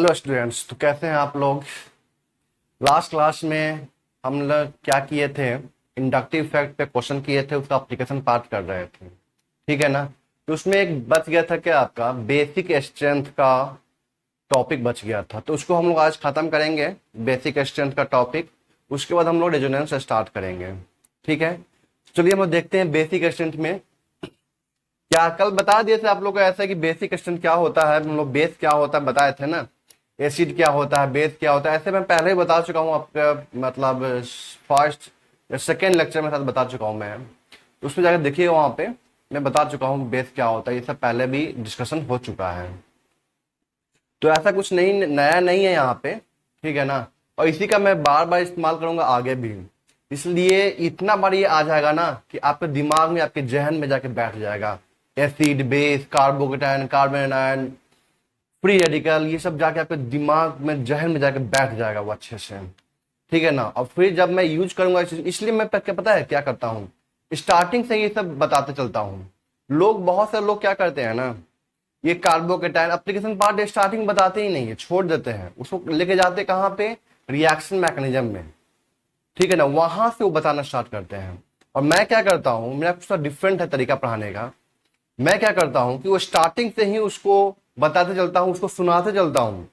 Hello students, तो कैसे हैं आप लोग। लास्ट क्लास में हम लोग क्या किए थे, इंडक्टिव फैक्ट पे क्वेश्चन किए थे, उसका एप्लीकेशन पार्ट कर रहे थे, ठीक है ना। तो उसमें एक बच गया था क्या, आपका बेसिक स्ट्रेंथ का टॉपिक बच गया था, तो उसको हम लोग आज खत्म करेंगे, बेसिक स्ट्रेंथ का टॉपिक। उसके बाद हम लोग रेजोनेंस स्टार्ट करेंगे, ठीक है। चलिए हम लोग देखते हैं बेसिक स्ट्रेंथ में क्या। कल बता दिए थे आप लोग को ऐसा कि बेसिक स्ट्रेंथ क्या होता है, हम लोग बेस क्या होता है बताए थे ना, एसिड क्या होता है, बेस क्या होता है, ऐसे मैं पहले ही बता चुका हूँ आपका, मतलब फर्स्ट या सेकेंड लेक्चर में साथ बता चुका हूँ मैं। तो उसमें जाकर देखिए, वहां पे मैं बता चुका हूँ बेस क्या होता है, ये सब पहले भी डिस्कशन हो चुका है। तो ऐसा कुछ नहीं नया नहीं है यहाँ पे, ठीक है ना। और इसी का मैं बार बार इस्तेमाल करूंगा आगे भी, इसलिए इतना बार ये आ जाएगा ना कि आपके दिमाग में, आपके जहन में जाके बैठ जाएगा। Acid, base, carbocation, carbon ion, free radical, ये सब जाके आपके दिमाग में, जहन में जाके बैठ जाएगा वो अच्छे से, ठीक है ना। और फिर जब मैं यूज करूंगा इसलिए मैं क्या पता है क्या करता हूँ, स्टार्टिंग से ये सब बताते चलता हूँ। लोग, बहुत से लोग क्या करते हैं ना, ये कार्बोकेटाइन एप्लीकेशन पार्ट स्टार्टिंग बताते ही नहीं है, छोड़ देते हैं, उसको लेके जाते कहाँ पे, रिएक्शन मैकेनिज्म में, ठीक है ना, वहां से वो बताना स्टार्ट करते हैं। और मैं क्या करता हूँ, मेरा कुछ डिफरेंट है तरीका पढ़ाने का। मैं क्या करता हूँ कि वो स्टार्टिंग से ही उसको बताते चलता हूँ, उसको सुनाते चलता हूँ।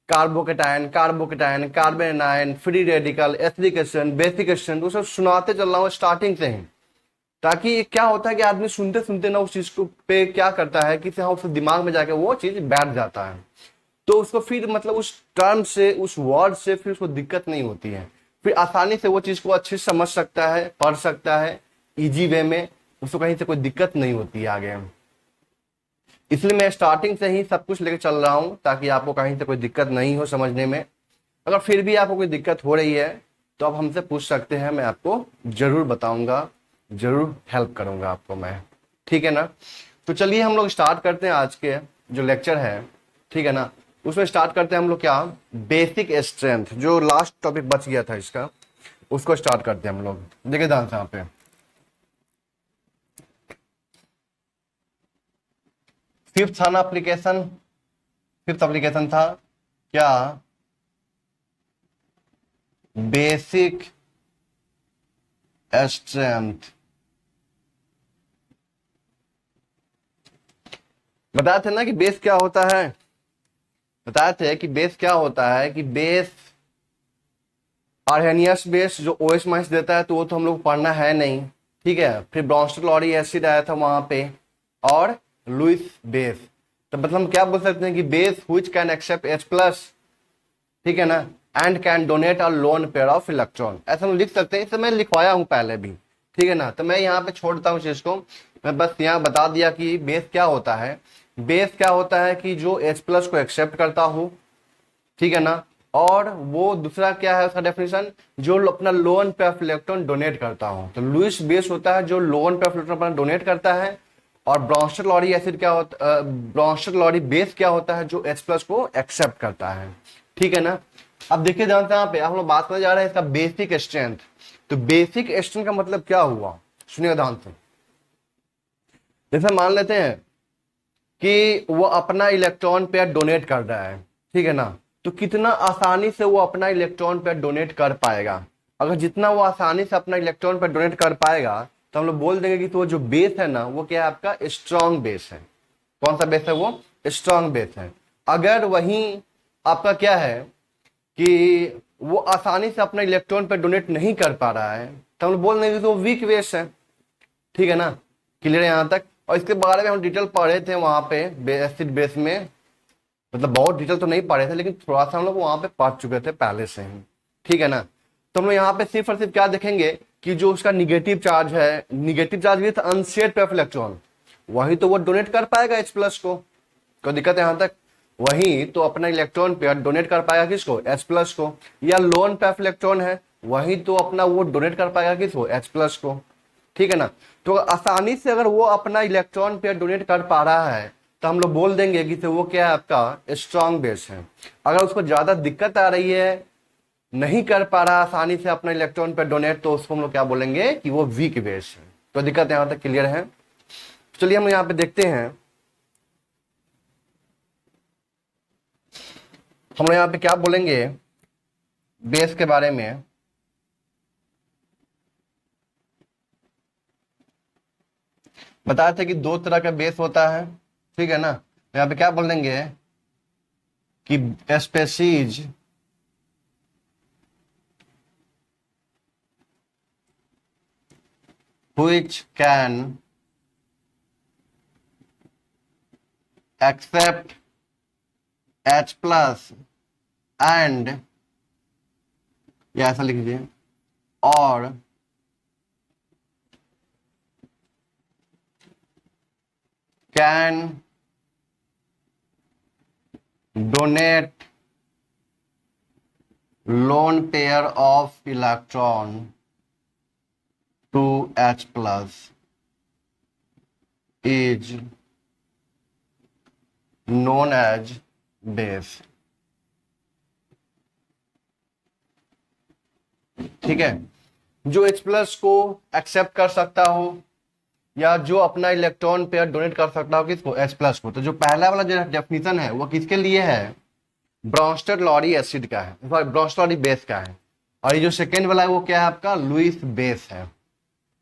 Carbocation, carbocation, carbon ion, free radical, acidic acid, basic acid, वो सब सुनाते चल रहा हूँ स्टार्टिंग से ही। ताकि क्या होता है कि आदमी सुनते सुनते ना उस चीज को पे क्या करता है कि हाँ, उसके दिमाग में जाके वो चीज बैठ जाता है। तो उसको फिर मतलब उस टर्म से, उस वर्ड से फिर उसको दिक्कत नहीं होती है, फिर आसानी से वो चीज को अच्छे से समझ सकता है, पढ़ सकता है इजी वे में, उसको कहीं से कोई दिक्कत नहीं होती है आगे। इसलिए मैं स्टार्टिंग से ही सब कुछ लेकर चल रहा हूं, ताकि आपको कहीं से कोई दिक्कत नहीं हो समझने में। अगर फिर भी आपको कोई दिक्कत हो रही है तो आप हमसे पूछ सकते हैं, मैं आपको जरूर बताऊंगा, जरूर हेल्प करूंगा आपको मैं, ठीक है ना। तो चलिए हम लोग स्टार्ट करते हैं आज के जो लेक्चर है, ठीक है ना। उसमें स्टार्ट करते हैं हम लोग क्या, बेसिक स्ट्रेंथ, जो लास्ट टॉपिक बच गया था इसका, उसको स्टार्ट करते हैं हम लोग। देखिए ध्यान से यहाँ पे, फिफ्थ था ना एप्लीकेशन, फिफ्थ एप्लीकेशन था क्या, बेसिक स्ट्रेंथ। बताए थे ना कि बेस क्या होता है, बताए थे कि बेस क्या होता है, कि बेस आर्हेनियस बेस जो OH माइनस देता है, तो वो तो हम लोग पढ़ना है नहीं, ठीक है। फिर ब्रोंस्टल एसिड आया था वहां पे, और लुइस बेस। तो मतलब हम क्या बोल सकते हैं कि base which can accept H+, ठीक है ना, and can donate a lone pair of electron, ऐसा हम लिख सकते हैं। इसे मैं लिखवाया हूं पहले भी, ठीक है ना। तो मैं यहाँ पे छोड़ता हूँ चीज को, मैं बस यहाँ बता दिया कि बेस क्या होता है। बेस क्या होता है कि जो H+ को एक्सेप्ट करता हो, ठीक है ना। और वो दूसरा क्या है उसका डेफिनेशन, जो अपना लोन पे ऑफ इलेक्ट्रॉन डोनेट करता हो। तो लुइस बेस होता है जो लोन पे ऑफ इलेक्ट्रॉन अपना डोनेट करता है। और ब्रोंस्टर एसिड क्या होता, ब्रोंस्टर बेस क्या होता है, जो H+ को एक्सेप्ट करता है, ठीक है ना। अब देखिए ध्यान से, यहाँ पे हम लोग बात करने जा रहे हैं इसका बेसिक स्ट्रेंथ। तो बेसिक स्ट्रेंथ का मतलब क्या हुआ, सुनिए ध्यान से। जैसे मान लेते हैं कि वो अपना इलेक्ट्रॉन पेयर डोनेट कर रहा है, ठीक है ना। तो कितना आसानी से वो अपना इलेक्ट्रॉन पेयर डोनेट कर पाएगा। अगर जितना वो आसानी से अपना इलेक्ट्रॉन पेयर डोनेट कर पाएगा, तो हम लोग बोल देंगे कि तो जो बेस है ना, वो क्या है, आपका स्ट्रॉन्ग बेस है। कौन सा बेस है, वो स्ट्रॉन्ग बेस है। अगर वही आपका क्या है कि वो आसानी से अपना इलेक्ट्रॉन पेयर डोनेट नहीं कर पा रहा है, तो हम लोग बोल देंगे कि वो वीक बेस है, ठीक है ना। क्लियर है यहाँ तक। और इसके बारे में हम डिटेल पढ़े थे वहां पे एसिड बेस में, मतलब बहुत डिटेल तो नहीं पढ़े थे, लेकिन थोड़ा सा हम लोग वहां पे पढ़ चुके थे पहले से ही, ठीक है ना। तो हम लोग यहाँ पे सिर्फ और सिर्फ क्या देखेंगे कि जो उसका निगेटिव चार्ज है, negative charge with unshared pair of electron, वही तो वो डोनेट कर पाएगा H+ को। कोई दिक्कत है यहाँ तक, वही तो अपना इलेक्ट्रॉन पेयर डोनेट कर पाएगा किसको, H+ को। या लोन पेयर ऑफ इलेक्ट्रॉन है, वही तो अपना वो डोनेट कर पाएगा किसको, H+ को, ठीक है ना। तो आसानी से अगर वो अपना इलेक्ट्रॉन पेयर डोनेट कर पा रहा है, तो हम लोग बोल देंगे कि तो वो क्या है, आपका स्ट्रॉन्ग बेस है। अगर उसको ज्यादा दिक्कत आ रही है, नहीं कर पा रहा आसानी से अपना इलेक्ट्रॉन पेयर डोनेट, तो उसको हम लोग क्या बोलेंगे कि वो वीक बेस है। तो दिक्कत यहां तक क्लियर है। चलिए हम यहाँ पे देखते हैं, हम लोग यहाँ पे क्या बोलेंगे बेस के बारे में। बताए थे कि दो तरह का बेस होता है, ठीक है ना। यहाँ पे क्या बोल देंगे कि species which can accept H plus and, या ऐसा लिख दीजिए, और can donate lone pair of electron to H plus is known as base। ठीक है, जो H प्लस को एक्सेप्ट कर सकता हो या जो अपना इलेक्ट्रॉन पेयर डोनेट कर सकता हो किसको, H प्लस को। तो जो पहला वाला जो डेफिनेशन है वो किसके लिए है, ब्रोंस्टेड-लॉरी एसिड का है, ब्रोंस्टेड-लॉरी बेस का है। और ये जो सेकेंड वाला है वो क्या है आपका, लुईस बेस है।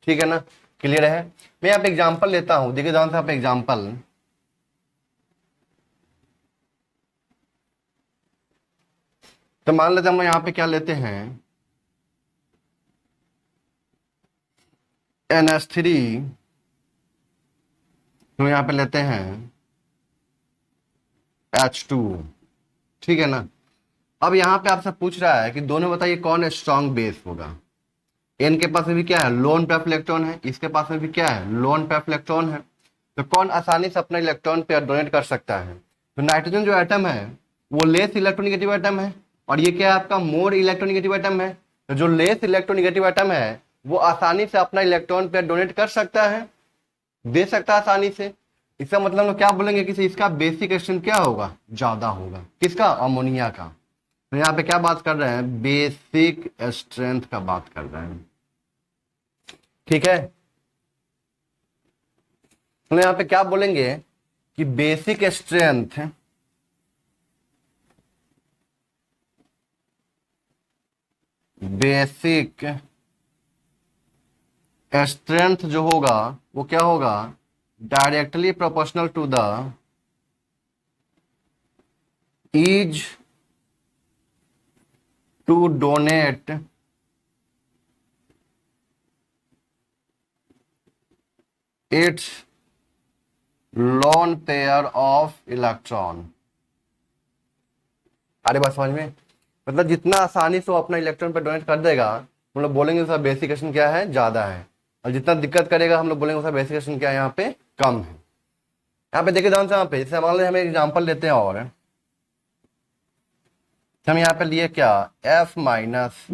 ठीक है ना, क्लियर है। मैं यहाँ पे एग्जांपल लेता हूं, देखिए ध्यान से यहाँ पे एग्जांपल। तो मान लेते हैं हम यहाँ पे क्या लेते हैं, NH3, तो यहाँ पे लेते हैं H2, ठीक है ना। अब यहाँ पे आपसे पूछ रहा है कि दोनों बताइए कौन स्ट्रॉन्ग बेस होगा। N के पास में भी क्या है, लोन पेयर इलेक्ट्रॉन है, इसके पास में भी क्या है, लोन पेयर इलेक्ट्रॉन है। तो कौन आसानी से अपना इलेक्ट्रॉन पेयर डोनेट कर सकता है। तो नाइट्रोजन जो एटम है वो लेस इलेक्ट्रोनिगेटिव एटम है, और ये क्या है आपका, मोर इलेक्ट्रोनिगेटिव एटम है। तो जो लेस इलेक्ट्रोनिगेटिव एटम है वो आसानी से अपना इलेक्ट्रॉन पेयर डोनेट कर सकता है, दे सकता है आसानी से। इसका मतलब हम लोग क्या बोलेंगे कि इसका बेसिक स्ट्रेंथ क्या होगा, ज्यादा होगा। किसका, अमोनिया का। तो यहाँ पे क्या बात कर रहे हैं, बेसिक स्ट्रेंथ का बात कर रहे हैं, ठीक है। तो यहाँ पे क्या बोलेंगे कि बेसिक स्ट्रेंथ जो होगा वो क्या होगा, directly proportional to the ease to donate its lone pair of electron. अरे बात समझ में, मतलब जितना आसानी से वो अपना इलेक्ट्रॉन पे डोनेट कर देगा हम लोग बोलेंगे उसका बेसिक एस्ट्रेंथ क्या है, ज्यादा है। और जितना दिक्कत करेगा हम लोग बोलेंगे उसका बेसिक एस्ट्रेंथ क्या है, यहाँ पे कम है। यहाँ पे देखिए ध्यान से, यहाँ पे जैसे मान लीजिए हम एग्जाम्पल लेते हैं, और हम यहाँ पे लिए क्या, F minus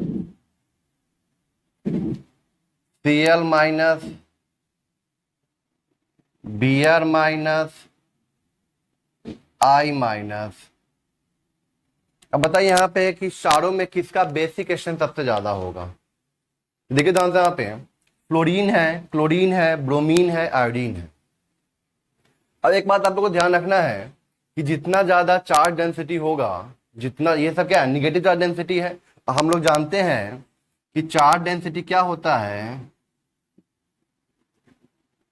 Cl minus Br minus I minus. अब बताइए यहाँ पे कि चारों में किसका बेसिक एस्ट्रेंथ सबसे ज्यादा होगा। देखिए ध्यान से, यहाँ पे फ्लोरीन है, क्लोरीन है, ब्रोमीन है, आयोडीन है। अब एक बात आप लोगों को ध्यान रखना है कि जितना ज्यादा चार्ज डेंसिटी होगा, जितना, ये सब क्या है, निगेटिव चार्ज डेंसिटी है। हम लोग जानते हैं कि चार्ज डेंसिटी क्या होता है,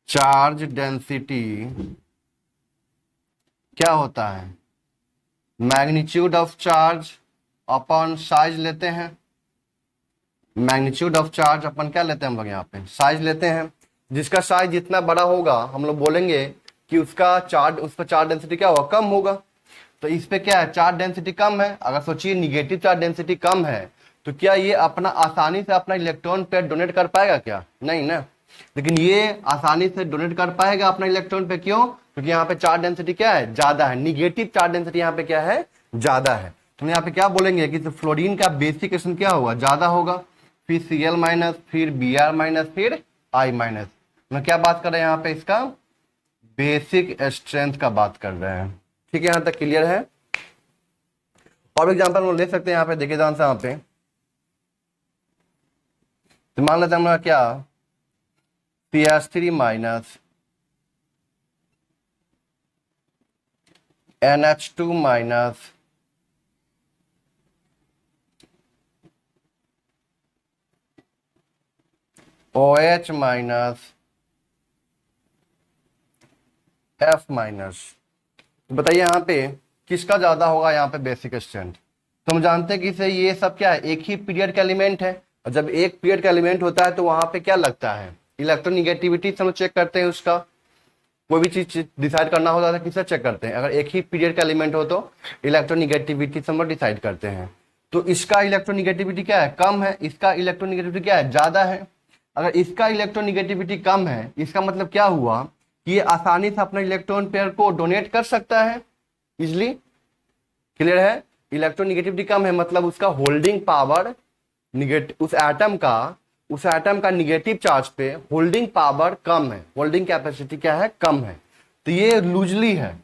चार्ज डेंसिटी क्या होता है, magnitude of charge upon size लेते हैं। मैग्नीट्यूड ऑफ चार्ज अपन क्या लेते हैं हम लोग, यहाँ पे साइज लेते हैं। जिसका साइज जितना बड़ा होगा हम लोग बोलेंगे कि उसका चार्ज डेंसिटी क्या होगा, कम होगा। तो इस पे क्या है, चार्ज डेंसिटी कम है। अगर सोचिए निगेटिव चार्ज डेंसिटी कम है तो क्या ये अपना आसानी से अपना इलेक्ट्रॉन पेयर डोनेट कर पाएगा क्या, नहीं ना। लेकिन ये आसानी से डोनेट कर पाएगा अपना इलेक्ट्रॉन पे, क्यों, क्योंकि यहाँ पे चार्ज डेंसिटी क्या है, ज्यादा है। निगेटिव चार्ज डेंसिटी यहाँ पे क्या है, ज्यादा है। तो यहाँ पे क्या बोलेंगे कि फ्लोरीन का बेसिक एस्ट्रेंथ क्या होगा, ज्यादा होगा, फिर Cl माइनस, फिर Br माइनस, फिर I माइनस। मैं क्या बात कर रहे हैं यहाँ पे, इसका बेसिक स्ट्रेंथ का बात कर रहे हैं। ठीक है, यहां तक क्लियर है। और एग्जांपल हम ले सकते हैं यहाँ पे, देखिए ध्यान से, यहाँ पे तो मान लेते हैं हमारा क्या, CH3 minus NH2 minus OH minus F minus. बताइए यहाँ पे किसका ज्यादा होगा यहाँ पे बेसिक स्ट्रेंथ। तो हम जानते हैं कि इसे ये सब क्या है, एक ही पीरियड का एलिमेंट है, और जब एक पीरियड का एलिमेंट होता है तो वहां पे क्या लगता है, इलेक्ट्रोनिगेटिविटी से हम चेक करते हैं। उसका कोई भी चीज डिसाइड करना होता है किससे चेक करते हैं, अगर एक ही पीरियड का एलिमेंट हो तो इलेक्ट्रोनिगेटिविटी से हम डिसाइड करते हैं। तो इसका इलेक्ट्रोनिगेटिविटी क्या है, कम है, इसका इलेक्ट्रोनिगेटिविटी क्या है, ज्यादा है। अगर इसका इलेक्ट्रोनिगेटिविटी कम है, इसका मतलब क्या हुआ कि ये आसानी से अपना इलेक्ट्रॉन पेयर को डोनेट कर सकता है इजिली। क्लियर है, इलेक्ट्रोनिगेटिविटी कम है मतलब उसका होल्डिंग पावर निगेटिव, उस एटम का निगेटिव चार्ज पे होल्डिंग पावर कम है, होल्डिंग कैपेसिटी क्या है, कम है। तो ये लूजली है,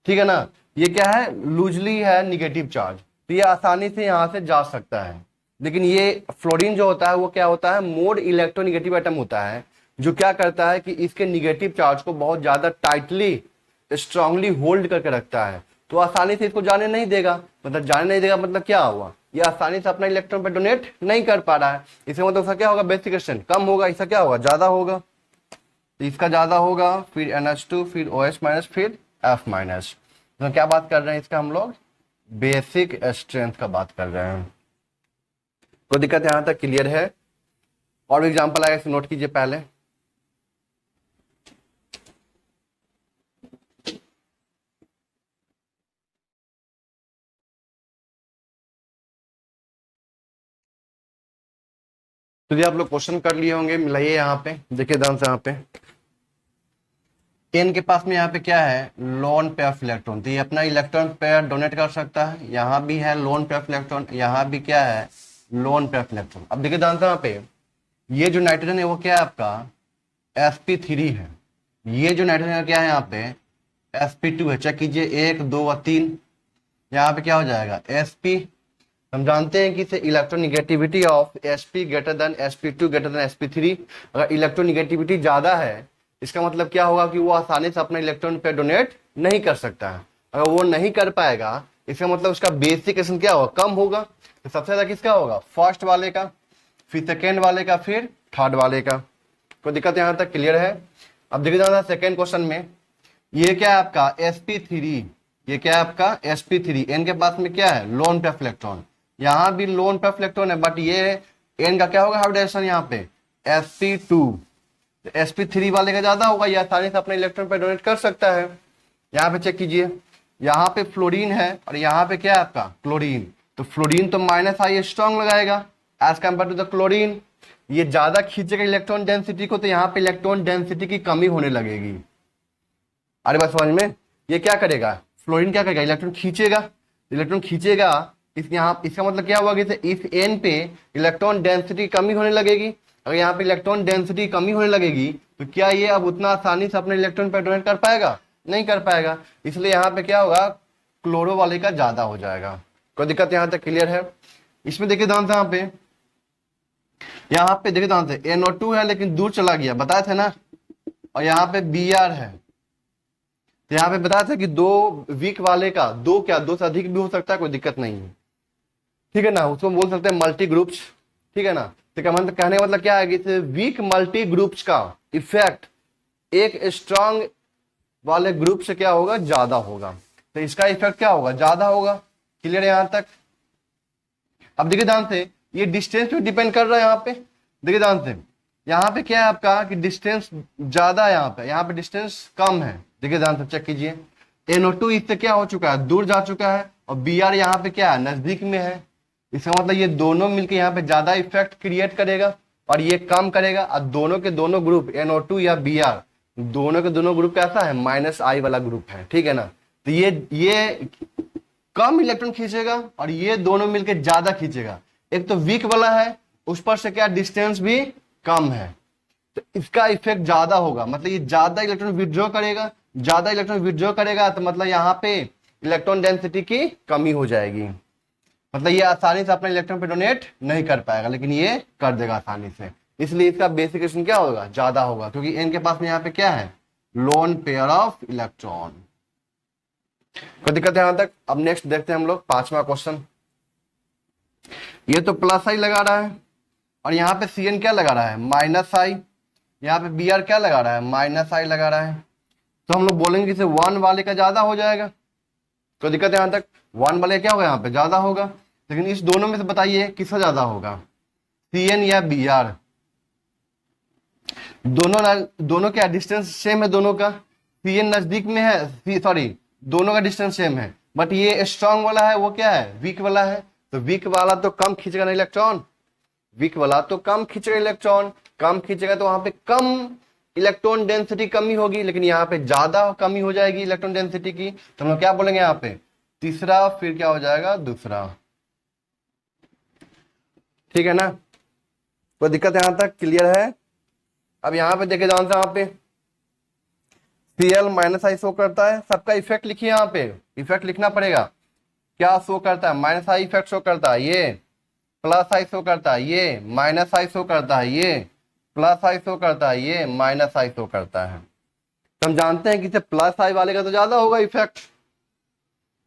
ठीक है ना, ये क्या है, लूजली है निगेटिव चार्ज, तो ये आसानी से यहां से जा सकता है। लेकिन ये फ्लोरीन जो होता है वो क्या होता है, मोर इलेक्ट्रोनिगेटिव एटम होता है, जो क्या करता है कि इसके निगेटिव चार्ज को बहुत ज्यादा टाइटली स्ट्रांगली होल्ड करके रखता है, तो आसानी से इसको जाने नहीं देगा। मतलब जाने नहीं देगा मतलब क्या हुआ, ये आसानी से अपना इलेक्ट्रॉन पे डोनेट नहीं कर पा रहा है, इसका मतलब उसका क्या होगा, बेसिक स्ट्रेंथ कम होगा, इसका क्या होगा, ज्यादा होगा। तो इसका ज्यादा होगा, फिर NH2, फिर OH माइनस, फिर F माइनस। तो क्या बात कर रहे हैं इसका, हम लोग बेसिक स्ट्रेंथ का बात कर रहे हैं। कोई दिक्कत यहां तक क्लियर है। और भी एग्जाम्पल आएगा, इसे नोट कीजिए पहले। तो ये आप लोग क्वेश्चन कर लिए होंगे, मिलाइए यहाँ पे, देखिए ध्यान से। यहाँ पे एन के पास में यहाँ पे क्या है, लोन पेयर ऑफ इलेक्ट्रॉन, तो ये अपना इलेक्ट्रॉन पेयर डोनेट कर सकता है। यहाँ भी है लोन पेयर ऑफ इलेक्ट्रॉन, यहाँ भी क्या है, लोन पेयर ऑफ इलेक्ट्रॉन। अब देखिए ध्यान से यहाँ पे, ये जो नाइट्रोजन है वो क्या है आपका sp3 है, ये जो नाइट्रोजन है क्या है यहाँ पे sp2 है। चेक कीजिए 1 2 और 3, यहाँ पे क्या हो जाएगा sp। हम जानते हैं कि इसे electronegativity of sp greater than sp2 greater than sp3। अगर इलेक्ट्रोनिगेटिविटी ज्यादा है, इसका मतलब क्या होगा कि वो आसानी से अपना इलेक्ट्रॉन पे डोनेट नहीं कर सकता है। अगर वो नहीं कर पाएगा, इसका मतलब उसका बेसिक एशन क्या होगा, कम होगा। तो सबसे ज्यादा किसका होगा, फर्स्ट वाले का, फिर सेकेंड वाले का, फिर थर्ड वाले का। कोई दिक्कत यहां तक क्लियर है। अब देखिए जाना सेकेंड क्वेश्चन में, ये क्या है आपका sp3, ये क्या है आपका sp3, एन के पास में क्या है, लोन पे इलेक्ट्रॉन, यहाँ भी लोन पे इलेक्ट्रॉन है, बट ये एन का क्या होगा हाइब्रिडाइजेशन यहाँ पे sp2, sp3 वाले का ज्यादा होगा, ये आसानी से अपने इलेक्ट्रॉन पे डोनेट कर सकता है। यहाँ पे चेक कीजिए, यहाँ पे फ्लोरीन है और यहाँ पे क्या है आपका क्लोरीन, तो फ्लोरीन तो -I स्ट्रॉन्ग लगाएगा as compare to the chlorine, ये ज्यादा खींचेगा इलेक्ट्रॉन डेंसिटी को, तो यहाँ पे इलेक्ट्रॉन डेंसिटी की कमी होने लगेगी। अरे बात समझ में, ये क्या करेगा, फ्लोरीन क्या करेगा, इलेक्ट्रॉन खींचेगा, इलेक्ट्रॉन खींचेगा, इस यहाँ इसका मतलब क्या हुआ कि इस एन पे इलेक्ट्रॉन डेंसिटी कमी होने लगेगी। अगर यहाँ पे इलेक्ट्रॉन डेंसिटी कमी होने लगेगी तो क्या ये अब उतना आसानी से अपने इलेक्ट्रॉन पे डोनेट कर पाएगा, नहीं कर पाएगा। इसलिए यहाँ पे क्या होगा, क्लोरो वाले का ज्यादा हो जाएगा। कोई दिक्कत यहाँ तक क्लियर है। इसमें देखिए ध्यान से, यहाँ पे देखिए ध्यान से, NO2 है लेकिन दूर चला गया, बताए थे ना, और यहाँ पे Br है, तो यहाँ पे बताया था कि दो वीक वाले का दो से अधिक भी हो सकता है, कोई दिक्कत नहीं है, ठीक है ना, उसको बोल सकते हैं मल्टी ग्रुप्स, ठीक है ना। तो कहने का मतलब क्या है कि वीक मल्टी ग्रुप्स का इफेक्ट एक स्ट्रांग वाले ग्रुप से क्या होगा, ज्यादा होगा, तो इसका इफेक्ट क्या होगा, ज्यादा होगा। क्लियर है यहां तक। अब देखिए ध्यान से, ये डिस्टेंस पे डिपेंड कर रहा है। यहाँ पे देखिए ध्यान से, यहाँ पे क्या है आपका कि डिस्टेंस ज्यादा है, यहाँ पे डिस्टेंस कम है। देखिए ध्यान से चेक कीजिए, NO2 इससे क्या हो चुका है, दूर जा चुका है, और Br यहाँ पे क्या है, नजदीक में है। इसका मतलब ये दोनों मिलकर यहाँ पे ज्यादा इफेक्ट क्रिएट करेगा और ये कम करेगा। और दोनों के दोनों ग्रुप NO2 या Br, दोनों के दोनों ग्रुप कैसा है, -I वाला ग्रुप है, ठीक है ना। तो ये कम इलेक्ट्रॉन खींचेगा और ये दोनों मिलकर ज्यादा खींचेगा। एक तो वीक वाला है, उस पर से क्या डिस्टेंस भी कम है, तो इसका इफेक्ट ज्यादा होगा, मतलब ये ज्यादा इलेक्ट्रॉन विड्रॉ करेगा, ज्यादा इलेक्ट्रॉन विड्रॉ करेगा, तो मतलब यहाँ पे इलेक्ट्रॉन डेंसिटी की कमी हो जाएगी, मतलब ये आसानी से अपना इलेक्ट्रॉन पे डोनेट नहीं कर पाएगा, लेकिन ये कर देगा आसानी से। इसलिए इसका बेसिक एशन क्या होगा, ज्यादा होगा, क्योंकि एन के पास में यहाँ पे क्या है, लोन पेयर ऑफ इलेक्ट्रॉन। कोई दिक्कत है यहां तक। अब नेक्स्ट देखते हैं हम लोग पांचवा क्वेश्चन। ये तो प्लस आई लगा रहा है, और यहाँ पे Cn क्या लगा रहा है, माइनस आई, यहाँ पे Br क्या लगा रहा है, माइनस आई लगा रहा है। तो हम लोग बोलेंगे कि 1 वाले का ज्यादा हो जाएगा, कोई दिक्कत है यहाँ तक, 1 वाले क्या होगा यहाँ पे ज्यादा होगा। लेकिन इस दोनों में से बताइए किसका ज्यादा होगा, Cn या Br। दोनों क्या डिस्टेंस सेम है दोनों का, Cn नजदीक में है, सॉरी दोनों का डिस्टेंस सेम है, बट ये स्ट्रांग वाला है वो क्या है, वीक वाला है। तो वीक वाला तो कम खींचेगा ना इलेक्ट्रॉन, वीक वाला तो कम खींचेगा इलेक्ट्रॉन, कम खींचेगा तो वहां पे कम इलेक्ट्रॉन डेंसिटी कमी होगी, लेकिन यहाँ पे ज्यादा कमी हो जाएगी इलेक्ट्रॉन डेंसिटी की। तो हम लोग क्या बोलेंगे यहाँ पे, तीसरा, फिर क्या हो जाएगा, दूसरा। ठीक है ना, कोई दिक्कत यहां तक क्लियर है। अब यहाँ पे देखे जान से यहाँ पे Cl माइनस आई शो करता है, सबका इफेक्ट लिखिए, यहाँ पे इफेक्ट लिखना पड़ेगा। क्या शो करता है, माइनस आई इफेक्ट शो करता है, ये प्लस आई शो करता है, ये माइनस आई शो करता है, ये प्लस आई शो करता है, ये माइनस आई शो करता है। तो हम जानते हैं कि प्लस आई वाले का तो ज्यादा होगा इफेक्ट,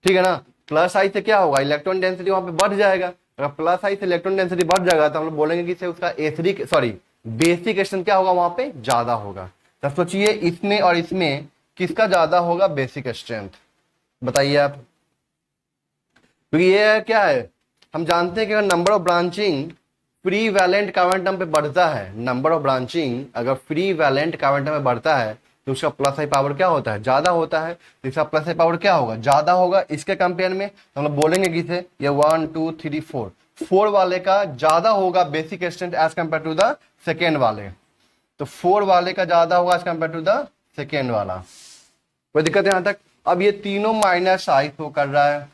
ठीक है ना। प्लस आई से क्या होगा, इलेक्ट्रॉन डेंसिटी वहां पे बढ़ जाएगा। अगर प्लस आई से इलेक्ट्रॉन डेंसिटी बढ़ जाएगा तो हम लोग बोलेंगे कि उसका एसिडिक सॉरी बेसिक स्ट्रेंथ क्या होगा, वहां पे ज्यादा होगा। तो सोचिए इसमें और इसमें किसका ज्यादा होगा बेसिक स्ट्रेंथ, बताइए आप। क्योंकि ये क्या है, हम जानते हैं कि अगर number of branching free valent carbon atom पे बढ़ता है, नंबर ऑफ ब्रांचिंग अगर फ्री वैलेंट कार्बन एटम में बढ़ता है तो उसका प्लस आई पावर क्या होता है, ज्यादा होता है। तो इसका प्लस आई पावर क्या होगा, ज्यादा होगा इसके कंपेयर में। तो हम लोग बोलेंगे कि से ये 1 2 3 4 वाले का ज्यादा होगा basic strength as compare to the second वाले। तो 4 वाले का ज्यादा होगा as compare to the second वाला। कोई दिक्कत है यहां तक। अब ये तीनों माइनस आई शो कर रहा है,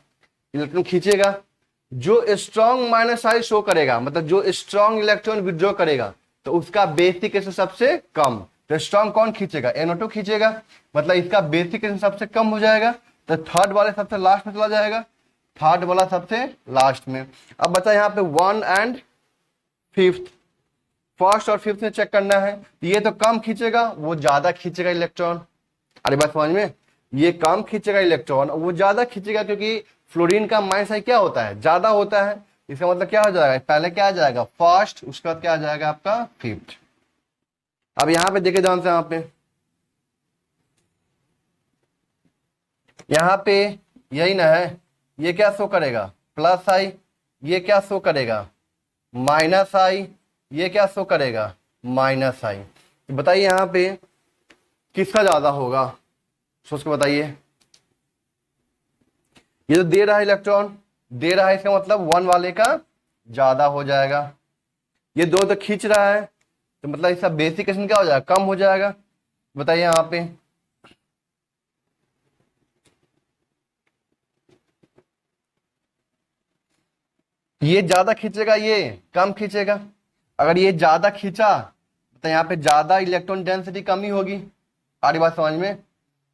इलेक्ट्रॉन खींचेगा, जो स्ट्रॉन्ग माइनस आई शो करेगा, मतलब जो स्ट्रॉन्ग इलेक्ट्रॉन विड्रॉ करेगा तो उसका बेसिक स्ट्रेंथ सबसे कम। तो स्ट्रॉन्ग कौन खींचेगा, NO2 खींचेगा, मतलब इसका बेसिक स्ट्रेंथ सबसे कम हो जाएगा। तो थर्ड वाले सबसे लास्ट में चला जाएगा, थर्ड वाला सबसे लास्ट में। अब बचा यहाँ पे 1 एंड 5th, फर्स्ट और 5th में चेक करना है। ये तो कम खींचेगा, वो ज्यादा खींचेगा इलेक्ट्रॉन। अरे बात समझ में, ये कम खींचेगा इलेक्ट्रॉन और वो ज्यादा खींचेगा, क्योंकि फ्लोरीन का माइनस आई क्या होता है, ज्यादा होता है। इसका मतलब क्या हो जाएगा, पहले क्या आ जाएगा फर्स्ट, उसके बाद क्या आ जाएगा आपका 5th। अब यहां पे देखे ध्यान से, यहाँ पे यही ना है, ये क्या शो करेगा प्लस आई, ये क्या शो करेगा माइनस आई, ये क्या शो करेगा माइनस आई। बताइए यहाँ पे किसका ज्यादा होगा, सोच के बताइए। ये तो दे रहा है इलेक्ट्रॉन, दे रहा है, इसका मतलब 1 वाले का ज्यादा हो जाएगा। ये 2 तो खींच रहा है, तो मतलब इसका बेसिक स्ट्रेंथ क्या हो जाएगा, कम हो जाएगा। बताइए यहाँ पे ये ज्यादा खींचेगा, ये कम खींचेगा। अगर ये ज्यादा खींचा तो यहाँ पे ज्यादा इलेक्ट्रॉन डेंसिटी कमी होगी। आ रही बात समझ में,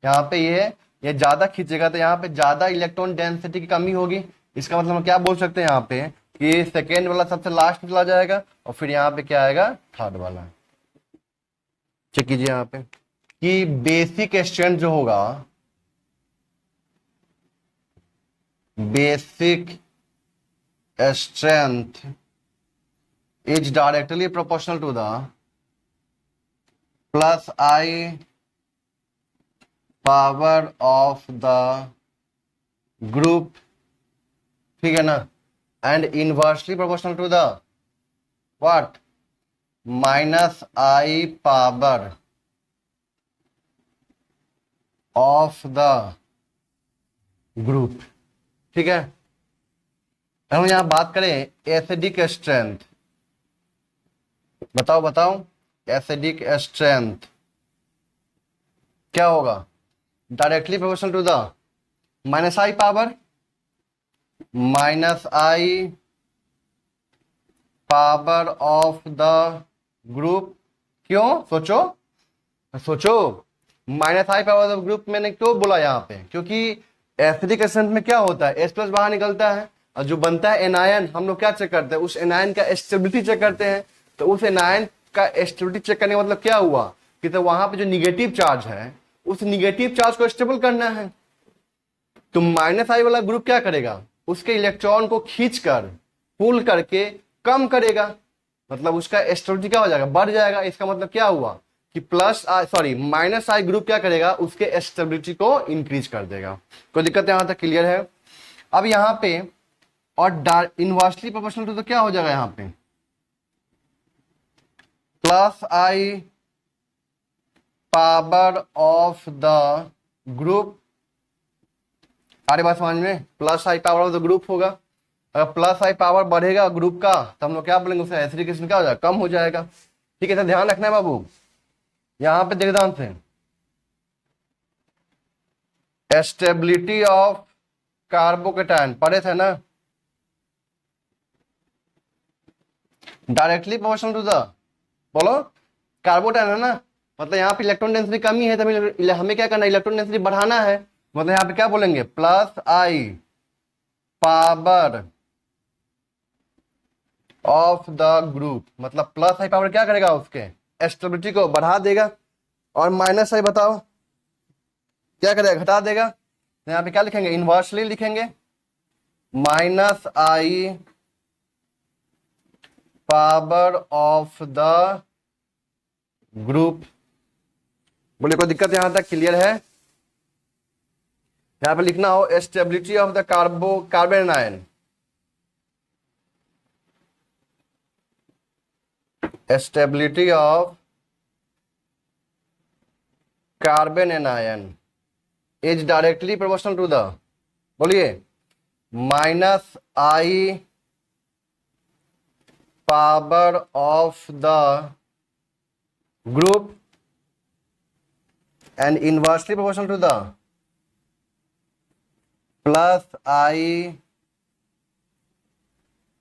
यहाँ पे ये ज्यादा खींचेगा तो यहाँ पे ज्यादा इलेक्ट्रॉन डेंसिटी की कमी होगी। इसका मतलब हम क्या बोल सकते हैं यहाँ पे कि सेकेंड वाला सबसे लास्ट में चला जाएगा और फिर यहाँ पे क्या आएगा थर्ड वाला। चेक कीजिए यहाँ पे कि बेसिक स्ट्रेंथ जो होगा, basic strength is directly proportional to the plus I power of the group, ठीक है ना, and inversely proportional to the what, minus I power of the group, ठीक है। हम यहां बात करें एसिडिक स्ट्रेंथ, बताओ एसिडिक स्ट्रेंथ क्या होगा, directly proportional to the minus I power of the group. क्यों, सोचो minus I power of group मैंने क्यों बोला यहाँ पे, क्योंकि एसिडिक स्ट्रेंथ में क्या होता है, H+ बाहर निकलता है और जो बनता है एनायन, हम लोग क्या चेक करते हैं, उस एनायन का स्टेबिलिटी चेक करते हैं। तो उस एनायन का स्टेबिलिटी चेक करने का मतलब क्या हुआ कि तो वहां पे जो निगेटिव चार्ज है उस निगेटिव चार्ज को स्टेबल करना है। तो माइनस आई वाला ग्रुप क्या करेगा, उसके इलेक्ट्रॉन को खींचकर पुल करके कम करेगा। मतलब उसका स्टेबिलिटी क्या हो जाएगा, बढ़ जाएगा। इसका मतलब क्या हुआ कि माइनस आई ग्रुप क्या करेगा, उसके स्टेबिलिटी को इंक्रीज कर देगा। कोई दिक्कत यहां तक क्लियर है। अब यहां पे और इनवर्सली प्रोपोर्शनल टू तो क्या हो जाएगा यहां पे, plus I power of the group. अरे बात समझ में, plus I power of the group होगा। अगर प्लस आई पावर बढ़ेगा ग्रुप का तो हम लोग क्या बोलेंगे, उसका एसिडिकेशन क्या हो जाएगा, कम हो जाएगा। ठीक है, तो ध्यान रखना है बाबू। यहां पे देख ध्यान से, स्टेबिलिटी ऑफ कार्बोकेटायन पढ़े थे ना, डायरेक्टली प्रोपोर्शनल टू द, बोलो कार्बोटायन है ना, मतलब यहाँ पे इलेक्ट्रॉन डेंसिटी कमी है तो हमें क्या करना है, इलेक्ट्रॉन डेंसिटी बढ़ाना है। मतलब यहाँ पे क्या बोलेंगे, plus I power of the group, मतलब प्लस आई पावर क्या करेगा, उसके स्टेबिलिटी को बढ़ा देगा। और माइनस आई बताओ क्या करेगा, घटा देगा। तो यहाँ पे क्या लिखेंगे, इनवर्सली लिखेंगे, minus I power of the group. बोले कोई दिक्कत यहां तक क्लियर है। यहां पे लिखना हो stability of the carbanion, stability of carbanion is directly proportional to the, बोलिए minus I power of the group and inversely proportional to the plus I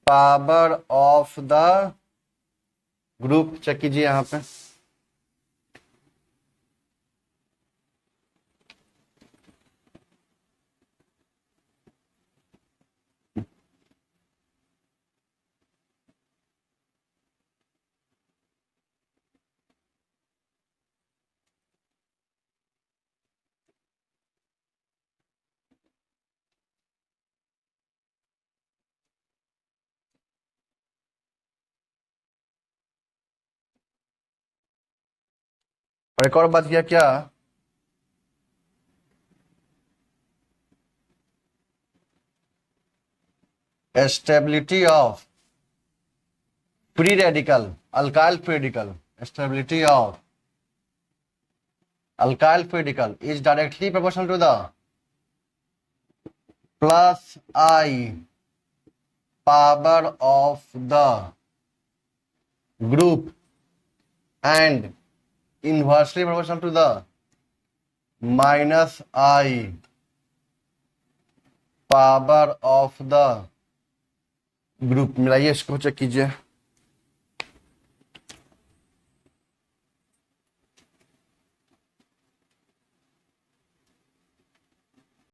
power of the group. Check कीजिए यहां पे, और एक और बात किया क्या, stability of free radical, alkyl free radical, stability of alkyl free radical is directly proportional to the plus I power of the group and inversely proportional to the minus I power of the group. मिलाइए इसको, check कीजिए।